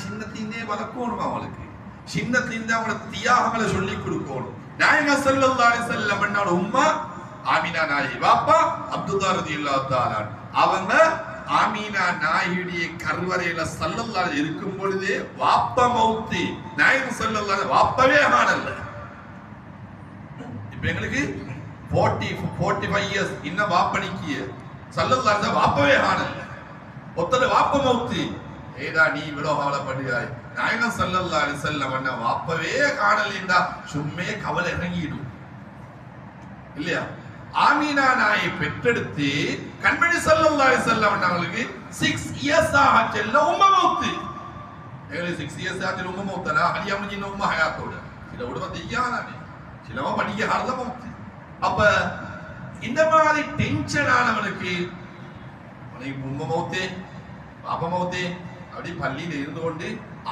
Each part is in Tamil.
சின்னத்திலே வளர்க்கணும், அவங்களுக்கு சின்னத்திலே அவங்களோட தியாகங்களை சொல்லி கொடுக்கணும். நாயகம் ஸல்லல்லாஹு அலைஹி வஸல்லம் பண்ணால உம்மா ஆமினா நாயகி, வாப்பா அப்துல்லா ரலியல்லாஹு தஆலா அவங்க ஆமினா நாயுடைய கருவறையில ஸல்லல்லாஹு இருக்கும் பொழுதே வாப்பா மௌத்தி. நாயகம் ஸல்லல்லாஹு வாப்பவே காணல. இப்ப எங்களுக்கு 45 இயர்ஸ் இன்னும் வாப்பனிக்கிய ஸல்லல்லாஹு வாப்பவே காணல. ஒத்தர வாப்ப மௌத்தி ஏதா நீ இவ்வளவு கவலைப்படுகிறாய். நாயகம் ஸல்லல்லாஹு அலைஹி வஸல்லம் அண்ணா வாப்பவே காணலேண்டா சும்மே கவலை இறங்கிடும் இல்லையா? ஆமீனா நாயை பெற்றெடுத்து கண்மணி ஸல்லல்லாஹு அலைஹி வஸல்லம் அவங்களுக்கு 6 இயர்ஸ் ஆச்சல்ல உம்ம மௌத். எங்களுக்கு 6 இயர்ஸ் ஆச்சல்ல உம்ம மௌத்தனா ஹலியா முஜின உம்ம ஹயாத்தோட சில உடம்ப தியானானே சிலவ படிக்க ஹர்த மௌத். அப்ப இந்த மாதிரி டென்ஷன் ஆனவனுக்கு அவனுக்கு உம்ம மௌத்தே பாப்ப மௌத்தே அப்படி பள்ளியில இருந்து கொண்டு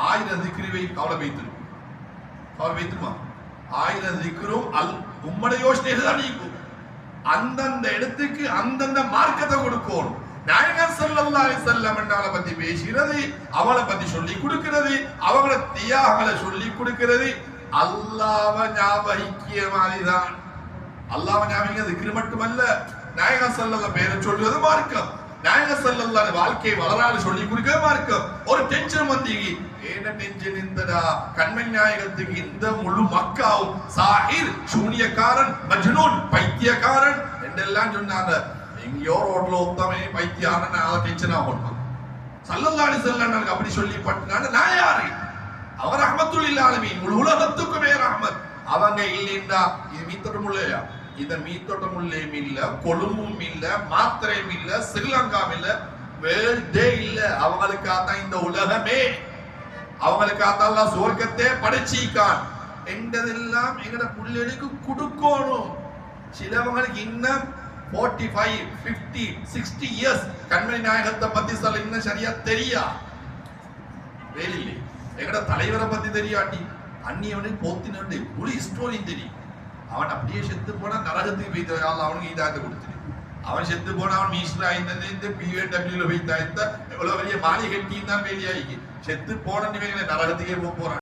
1000 திக்ருவை கவலை வைத்திருக்கும். கவலை வைத்துமா 1000 திக்ரும் உம்மட யோசனை தான் நீக்கும். அந்தந்த இடத்துக்கு அந்தந்த மார்க்கத்தை கொடுக்கணும். நாயகம் ஸல்லல்லாஹு அலைஹி வஸல்லம் என்றால பத்தி பேசுகிறது, அவளை பத்தி சொல்லி கொடுக்கிறது, அவங்கள தியாகங்களை சொல்லி கொடுக்கிறது. அல்லாஹ்வை ஞாபகிக்கிய மாதிரிதான். அல்லாஹ்வை ஞாபகிக்க திக்ர் மட்டுமல்ல, நாயகம் ஸல்லல்லாஹு பேரை சொல்வது மார்க்கம். நாயகம் ஸல்லல்லாஹு வாழ்க்கை வரலாறு சொல்லி கொடுக்க மார்க்கம். ஒரு டென்ஷன் வந்தீங்க, என்ன டென்ஷன் இந்தடா கண்மணி நாயகத்துக்கு இந்த முழு மக்காவும் சாஹிர் சூனியக்காரன் மஜ்னூன் பைத்தியக்காரன் என்றெல்லாம் சொன்னாங்க. எங்கேயோ ரோட்ல ஒத்தமே பைத்தியாரன் அதை டென்ஷன் ஆகணும். ஸல்லல்லாஹு அலைஹி வஸல்லம் அப்படி சொல்லி பட்டாங்க. நான் யாரு? அவர் ரஹ்மத்துல் லில் ஆலமீன், முழு உலகத்துக்குமே ரஹ்மத். அவங்க இல்லைண்டா இது மீத்தோட்டம் இல்லையா? இந்த மீத்தோட்டம் உள்ளேயும் இல்ல, கொழும்பும் இல்ல, மாத்திரையும் இல்ல, ஸ்ரீலங்காவும் இல்ல, வேர்ல்டே இல்ல. அவங்களுக்காக இந்த உலகமே, அவங்களுக்காக அல்லாஹ் சுவர்க்கத்தை படைச்சிக்கான் என்றதெல்லாம் எங்கட புள்ளைகளுக்கு கொடுக்கணும். சிலவங்களுக்கு இன்னும் 45, 50, 60 இயர்ஸ் கண்மணி நாயகத்தை பத்தி சொல்ல இன்னும் சரியா தெரியா வேலையில்லை. எங்கட தலைவரை பத்தி தெரியாட்டி அந்நியவனுக்கு போத்தினு புலி ஸ்டோரி தெரியும். அவன் அப்படியே செத்து போனா நரகத்துக்கு போய்த்து அவனுக்கு இதாயத்தை கொடுத்துரு. அவன் செத்து போனா அவன் மீஸ்டர் ஆயிருந்தது இந்த PWல போய்த்தாய்த்த எவ்வளவு பெரிய மாளிகை கட்டி தான் வேலையாகி செத்து போன நரகத்துக்கே போறான்.